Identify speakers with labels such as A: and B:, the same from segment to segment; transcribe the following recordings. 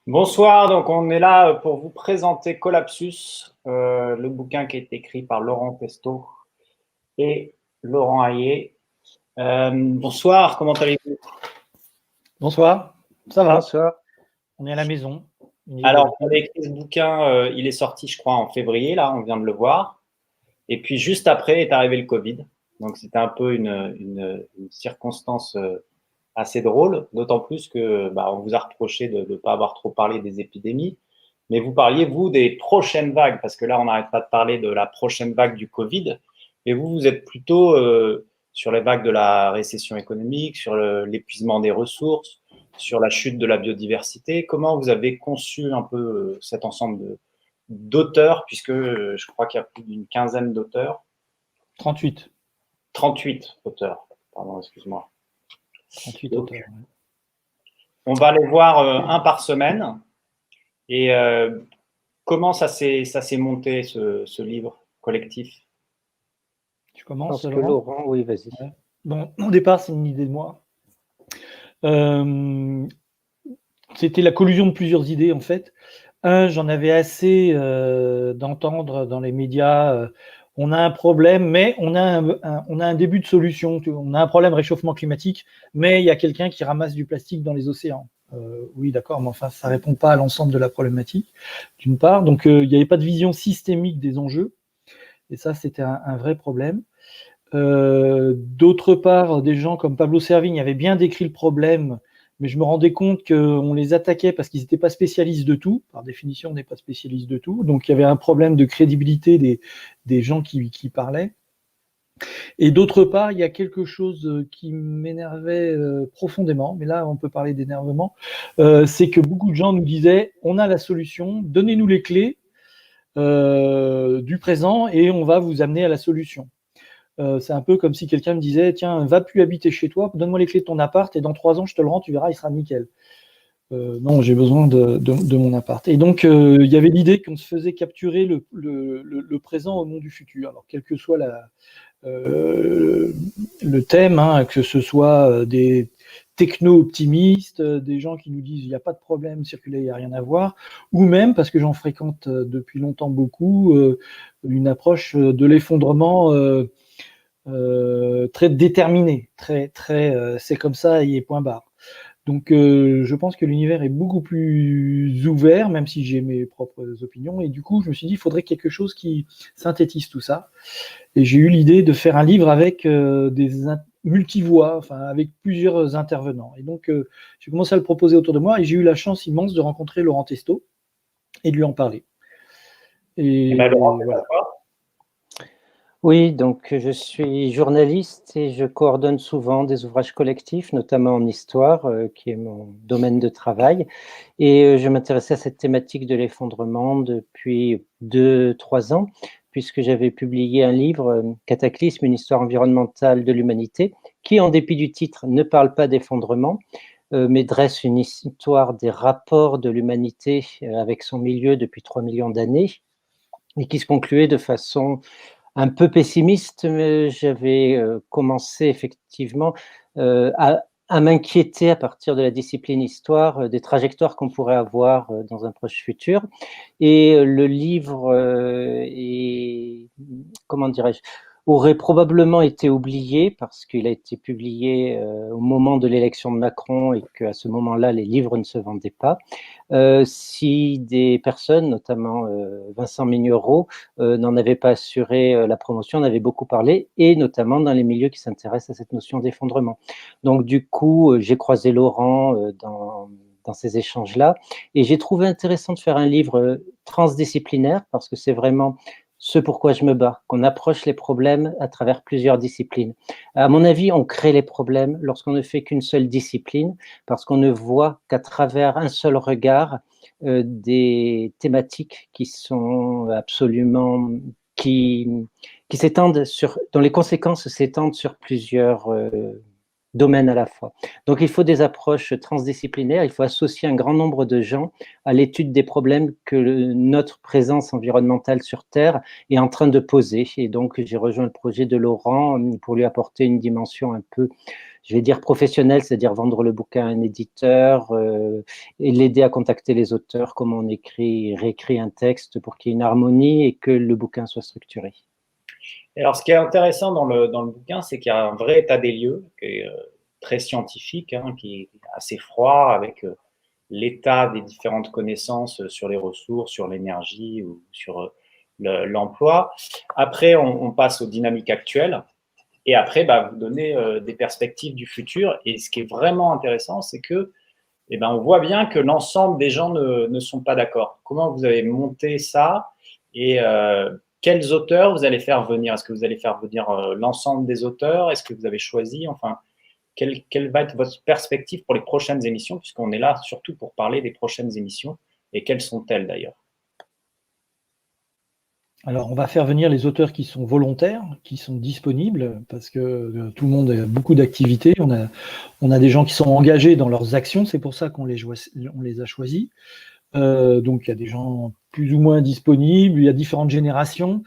A: Bonsoir, donc on est là pour vous présenter Collapsus, le bouquin qui est écrit par Laurent Testo et Laurent Hayet. Bonsoir, comment allez-vous?
B: Bonsoir, ça va,
C: Bonsoir.
B: on est à la maison.
A: Alors, vous avez écrit ce bouquin, il est sorti, je crois, en février, là, on vient de le voir. Et puis, juste après est arrivé le Covid. Donc, c'était un peu une circonstance assez drôle, d'autant plus que on vous a reproché de ne pas avoir trop parlé des épidémies. Mais vous parliez, vous, des prochaines vagues, parce que là, on n'arrête pas de parler de la prochaine vague du Covid. Et vous, vous êtes plutôt sur les vagues de la récession économique, sur l'épuisement des ressources, sur la chute de la biodiversité. Comment vous avez conçu un peu cet ensemble d'auteurs, puisque je crois qu'il y a plus d'une quinzaine d'auteurs.
B: 38.
A: 38 auteurs, pardon, excuse-moi.
B: 38
A: Donc,
B: auteurs.
A: on va les voir un par semaine. Et comment ça s'est monté, ce livre collectif?
B: Tu
C: Je
B: commences,
C: pense que
B: Laurent?
C: Laurent, oui, vas-y.
B: Ouais. Bon, au départ, c'est une idée de moi. C'était la collusion de plusieurs idées, en fait. J'en avais assez d'entendre dans les médias, on a un problème, mais on a un début de solution. On a un problème réchauffement climatique, mais il y a quelqu'un qui ramasse du plastique dans les océans. Oui, d'accord, mais enfin, ça répond pas à l'ensemble de la problématique, d'une part. Donc, il n'y avait pas de vision systémique des enjeux. Et ça, c'était un vrai problème. D'autre part, des gens comme Pablo Servigne avaient bien décrit le problème, mais je me rendais compte qu'on les attaquait parce qu'ils n'étaient pas spécialistes de tout. Par définition, on n'est pas spécialiste de tout. Donc, il y avait un problème de crédibilité des gens qui parlaient. Et d'autre part, il y a quelque chose qui m'énervait profondément, mais là, on peut parler d'énervement, c'est que beaucoup de gens nous disaient, on a la solution, donnez-nous les clés du présent et on va vous amener à la solution. C'est un peu comme si quelqu'un me disait, tiens, va plus habiter chez toi, donne-moi les clés de ton appart et dans 3 ans, je te le rends, tu verras, il sera nickel. Non, j'ai besoin de mon appart. Et donc, il y avait l'idée qu'on se faisait capturer le présent au nom du futur. Alors, quel que soit le thème, hein, que ce soit des techno-optimistes, des gens qui nous disent il n'y a pas de problème, circuler, il n'y a rien à voir, ou même, parce que j'en fréquente depuis longtemps beaucoup, une approche de l'effondrement très déterminée, c'est comme ça et point barre. Donc, je pense que l'univers est beaucoup plus ouvert, même si j'ai mes propres opinions. Et du coup, je me suis dit, il faudrait quelque chose qui synthétise tout ça. Et j'ai eu l'idée de faire un livre avec des multivoix, enfin avec plusieurs intervenants. Et donc, j'ai commencé à le proposer autour de moi et j'ai eu la chance immense de rencontrer Laurent Testo et de lui en parler.
A: Et Laurent,
B: Voilà.
C: Oui, donc je suis journaliste et je coordonne souvent des ouvrages collectifs, notamment en histoire, qui est mon domaine de travail. Et je m'intéressais à cette thématique de l'effondrement depuis 2-3 ans, puisque j'avais publié un livre, Cataclysme, une histoire environnementale de l'humanité, qui, en dépit du titre, ne parle pas d'effondrement, mais dresse une histoire des rapports de l'humanité avec son milieu depuis 3 millions d'années, et qui se concluait de façon un peu pessimiste, mais j'avais commencé effectivement à m'inquiéter à partir de la discipline histoire des trajectoires qu'on pourrait avoir dans un proche futur. Et le livre comment dirais-je, aurait probablement été oublié parce qu'il a été publié au moment de l'élection de Macron et qu'à ce moment-là, les livres ne se vendaient pas. Si des personnes, notamment Vincent Mignereau, n'en avaient pas assuré la promotion, en avaient beaucoup parlé, et notamment dans les milieux qui s'intéressent à cette notion d'effondrement. Donc du coup, j'ai croisé Laurent dans ces échanges-là, et j'ai trouvé intéressant de faire un livre transdisciplinaire, parce que c'est vraiment ce pourquoi je me bats, qu'on approche les problèmes à travers plusieurs disciplines. À mon avis, on crée les problèmes lorsqu'on ne fait qu'une seule discipline, parce qu'on ne voit qu'à travers un seul regard des thématiques qui sont absolument, qui s'étendent sur, dont les conséquences s'étendent sur plusieurs domaines à la fois. Donc, il faut des approches transdisciplinaires, il faut associer un grand nombre de gens à l'étude des problèmes que notre présence environnementale sur Terre est en train de poser. Et donc, j'ai rejoint le projet de Laurent pour lui apporter une dimension un peu, je vais dire professionnelle, c'est-à-dire vendre le bouquin à un éditeur et l'aider à contacter les auteurs, comment on réécrit un texte pour qu'il y ait une harmonie et que le bouquin soit structuré.
A: Et alors, ce qui est intéressant dans le bouquin, c'est qu'il y a un vrai état des lieux qui est très scientifique, hein, qui est assez froid, avec l'état des différentes connaissances sur les ressources, sur l'énergie ou sur l'emploi. Après, on passe aux dynamiques actuelles. Et après, bah, vous donnez des perspectives du futur. Et ce qui est vraiment intéressant, c'est que on voit bien que l'ensemble des gens ne sont pas d'accord. Comment vous avez monté ça et quels auteurs vous allez faire venir? Est-ce que vous allez faire venir l'ensemble des auteurs? Est-ce que vous avez choisi? Enfin, quelle va être votre perspective pour les prochaines émissions, puisqu'on est là surtout pour parler des prochaines émissions, et quelles sont-elles d'ailleurs?
B: Alors, on va faire venir les auteurs qui sont volontaires, qui sont disponibles, parce que tout le monde a beaucoup d'activités. On a des gens qui sont engagés dans leurs actions, c'est pour ça qu'on les a choisis. Donc, il y a des gens plus ou moins disponibles, il y a différentes générations.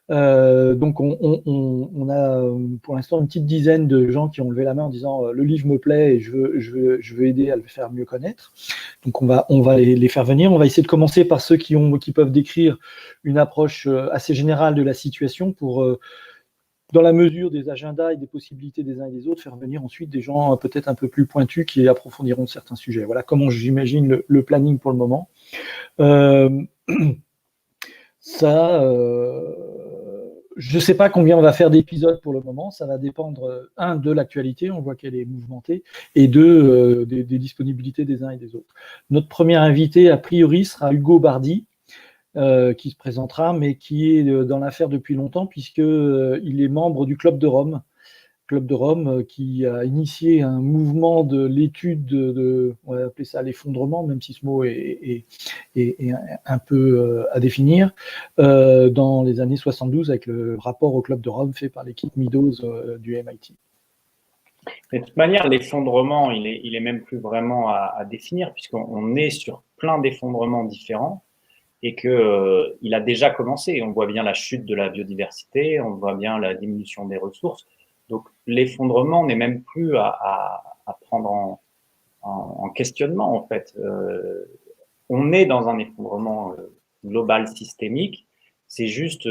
B: Donc, on a pour l'instant une petite dizaine de gens qui ont levé la main en disant le livre me plaît et je veux aider à le faire mieux connaître. Donc, on va les faire venir. On va essayer de commencer par ceux qui peuvent décrire une approche assez générale de la situation pour, dans la mesure des agendas et des possibilités des uns et des autres, faire venir ensuite des gens peut-être un peu plus pointus qui approfondiront certains sujets. Voilà comment j'imagine le planning pour le moment. Ça, je ne sais pas combien on va faire d'épisodes pour le moment. Ça va dépendre, un, de l'actualité, on voit qu'elle est mouvementée, et deux, des disponibilités des uns et des autres. Notre premier invité, a priori, sera Hugo Bardi, qui se présentera, mais qui est dans l'affaire depuis longtemps, puisqu'il est membre du Club de Rome. Club de Rome qui a initié un mouvement de l'étude on va appeler ça l'effondrement, même si ce mot est un peu à définir, dans les années 72 avec le rapport au Club de Rome fait par l'équipe Meadows du MIT.
A: De toute manière, l'effondrement, il est même plus vraiment à définir, puisqu'on est sur plein d'effondrements différents et qu'il a déjà commencé. On voit bien la chute de la biodiversité, on voit bien la diminution des ressources. Donc, l'effondrement n'est même plus à prendre en questionnement, en fait. On est dans un effondrement global systémique. C'est juste,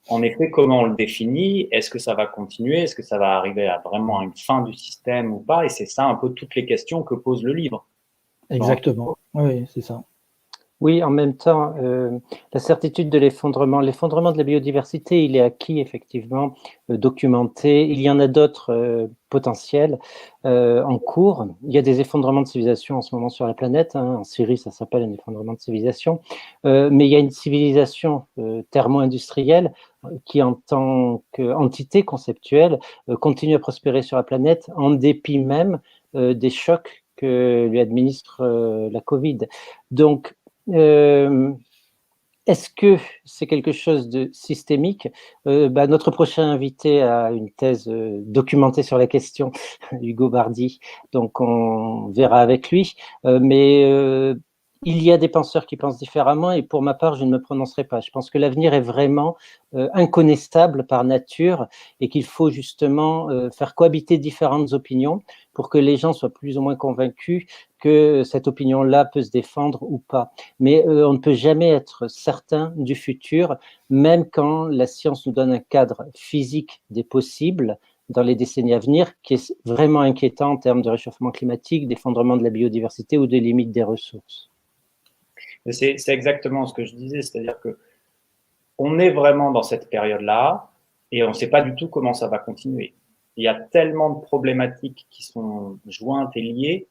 A: en effet, comment on le définit? Est-ce que ça va continuer? Est-ce que ça va arriver à vraiment une fin du système ou pas? Et c'est ça un peu toutes les questions que pose le livre.
B: Exactement, oui, c'est ça.
C: Oui, en même temps, la certitude de l'effondrement de la biodiversité, il est acquis, effectivement, documenté. Il y en a d'autres potentiels en cours. Il y a des effondrements de civilisation en ce moment sur la planète. En Syrie, ça s'appelle un effondrement de civilisation. Mais il y a une civilisation thermo-industrielle qui, en tant qu'entité conceptuelle, continue à prospérer sur la planète en dépit même des chocs que lui administre la Covid. Donc, est-ce que c'est quelque chose de systémique? Notre prochain invité a une thèse documentée sur la question, Hugo Bardi, donc on verra avec lui. Il y a des penseurs qui pensent différemment et pour ma part, je ne me prononcerai pas. Je pense que l'avenir est vraiment inconnaissable par nature et qu'il faut justement faire cohabiter différentes opinions pour que les gens soient plus ou moins convaincus que cette opinion-là peut se défendre ou pas. Mais on ne peut jamais être certain du futur, même quand la science nous donne un cadre physique des possibles dans les décennies à venir, qui est vraiment inquiétant en termes de réchauffement climatique, d'effondrement de la biodiversité ou des limites des ressources.
A: C'est exactement ce que je disais, c'est-à-dire que on est vraiment dans cette période-là et on ne sait pas du tout comment ça va continuer. Il y a tellement de problématiques qui sont jointes et liées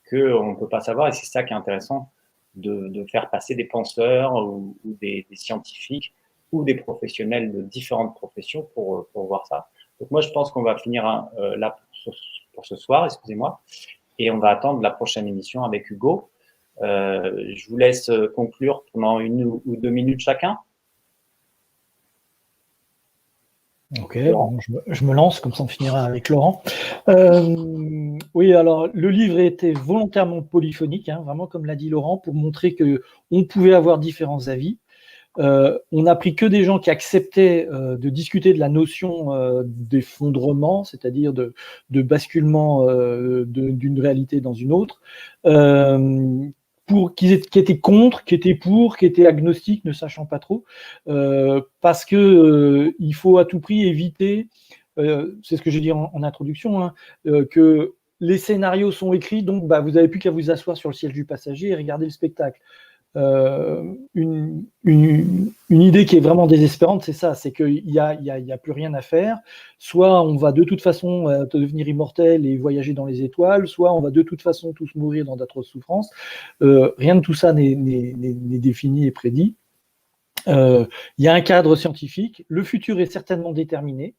A: qu'on ne peut pas savoir, et c'est ça qui est intéressant, de faire passer des penseurs ou des scientifiques ou des professionnels de différentes professions pour voir ça. Donc moi, je pense qu'on va finir là pour ce soir, excusez-moi, et on va attendre la prochaine émission avec Hugo. Je vous laisse conclure pendant 1 ou 2 minutes chacun.
B: Ok, bon, je me lance, comme ça on finira avec Laurent. Oui, alors le livre était volontairement polyphonique, hein, vraiment comme l'a dit Laurent, pour montrer qu'on pouvait avoir différents avis. On n'a pris que des gens qui acceptaient de discuter de la notion d'effondrement, c'est-à-dire de basculement d'une réalité dans une autre, qui étaient contre, qui étaient pour, qui étaient agnostiques, ne sachant pas trop, parce que il faut à tout prix éviter, c'est ce que j'ai dit en introduction, hein, que les scénarios sont écrits, donc bah, vous n'avez plus qu'à vous asseoir sur le siège du passager et regarder le spectacle. Une idée qui est vraiment désespérante, c'est ça, c'est qu'il n'y a plus rien à faire. Soit on va de toute façon devenir immortel et voyager dans les étoiles, soit on va de toute façon tous mourir dans d'atroces souffrances. Rien de tout ça n'est défini et prédit. Il y a un cadre scientifique. Le futur est certainement déterminé,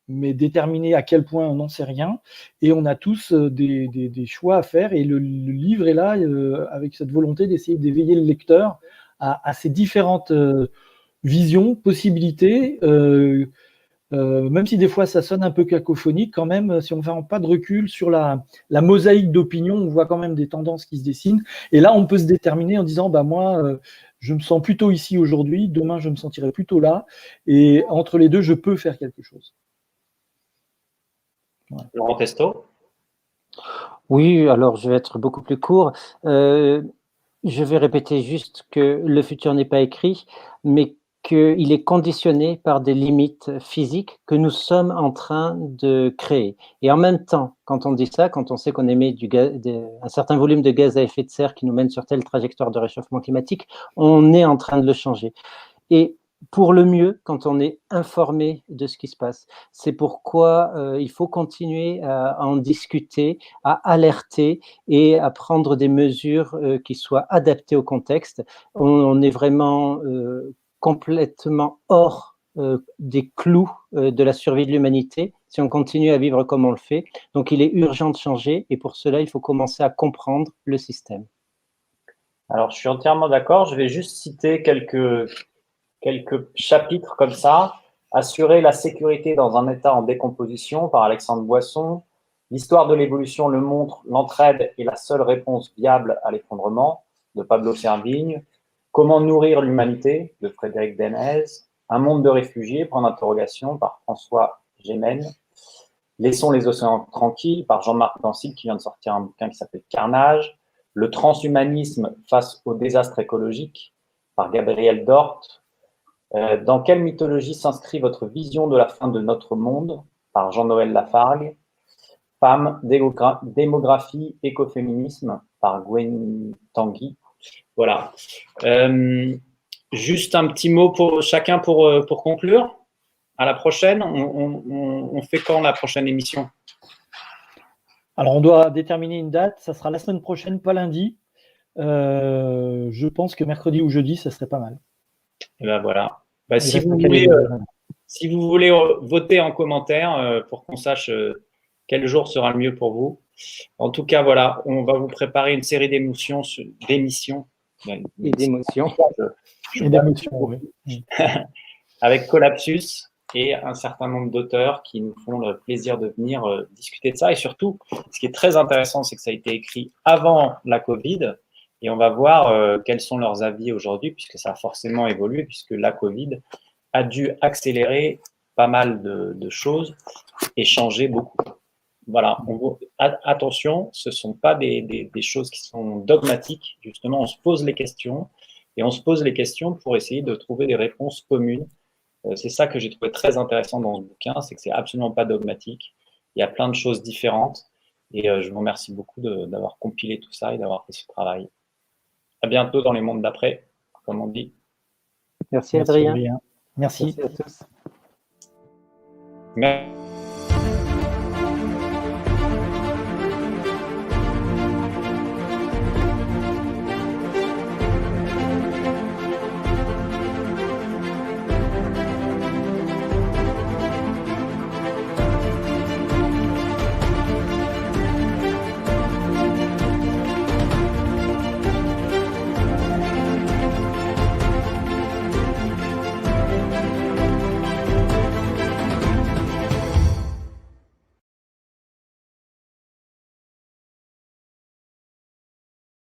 B: mais déterminer à quel point, on n'en sait rien. Et on a tous des choix à faire. Et le livre est là avec cette volonté d'essayer d'éveiller le lecteur à ces différentes visions, possibilités. Même si des fois ça sonne un peu cacophonique, quand même, si on ne fait pas de recul sur la mosaïque d'opinion, on voit quand même des tendances qui se dessinent. Et là, on peut se déterminer en disant, bah moi, je me sens plutôt ici aujourd'hui, demain je me sentirai plutôt là, et entre les deux, je peux faire quelque chose.
A: Laurent Testo.
C: Oui, alors je vais être beaucoup plus court. Je vais répéter juste que le futur n'est pas écrit, mais qu'il est conditionné par des limites physiques que nous sommes en train de créer. Et en même temps, quand on dit ça, quand on sait qu'on émet un certain volume de gaz à effet de serre qui nous mène sur telle trajectoire de réchauffement climatique, on est en train de le changer. Et pour le mieux quand on est informé de ce qui se passe. C'est pourquoi il faut continuer à en discuter, à alerter et à prendre des mesures qui soient adaptées au contexte. On est vraiment complètement hors des clous de la survie de l'humanité si on continue à vivre comme on le fait. Donc il est urgent de changer et pour cela, il faut commencer à comprendre le système.
A: Alors, je suis entièrement d'accord. Je vais juste citer quelques chapitres comme ça. Assurer la sécurité dans un état en décomposition par Alexandre Boisson. L'histoire de l'évolution le montre, l'entraide est la seule réponse viable à l'effondrement de Pablo Servigne. Comment nourrir l'humanité de Frédéric Denez. Un monde de réfugiés, point d'interrogation, par François Gémen. Laissons les océans tranquilles par Jean-Marc Dancil qui vient de sortir un bouquin qui s'appelle Carnage. Le transhumanisme face au désastre écologique par Gabriel Dort. Dans quelle mythologie s'inscrit votre vision de la fin de notre monde par Jean-Noël Lafargue. Femmes, démographie, écoféminisme par Gwen Tanguy. Voilà. Juste un petit mot pour chacun pour conclure. À la prochaine. On fait quand la prochaine émission?
B: Alors, on doit déterminer une date. Ça sera la semaine prochaine, pas lundi. Je pense que mercredi ou jeudi, ça serait pas mal.
A: Et ben voilà. Bah, si vous voulez voter en commentaire pour qu'on sache quel jour sera le mieux pour vous. En tout cas, voilà, on va vous préparer une série d'émissions.
C: Et d'émotions.
B: Oui.
A: Avec Collapsus et un certain nombre d'auteurs qui nous font le plaisir de venir discuter de ça. Et surtout, ce qui est très intéressant, c'est que ça a été écrit avant la Covid. Et on va voir quels sont leurs avis aujourd'hui, puisque ça a forcément évolué, puisque la Covid a dû accélérer pas mal de choses et changer beaucoup. Voilà, attention, ce ne sont pas des choses qui sont dogmatiques. Justement, on se pose les questions et on se pose les questions pour essayer de trouver des réponses communes. C'est ça que j'ai trouvé très intéressant dans ce bouquin, c'est que c'est absolument pas dogmatique. Il y a plein de choses différentes et je vous remercie beaucoup d'avoir compilé tout ça et d'avoir fait ce travail. À bientôt dans les mondes d'après, comme on dit.
C: Merci Adrien.
B: Merci.
C: Merci à tous.
A: Merci.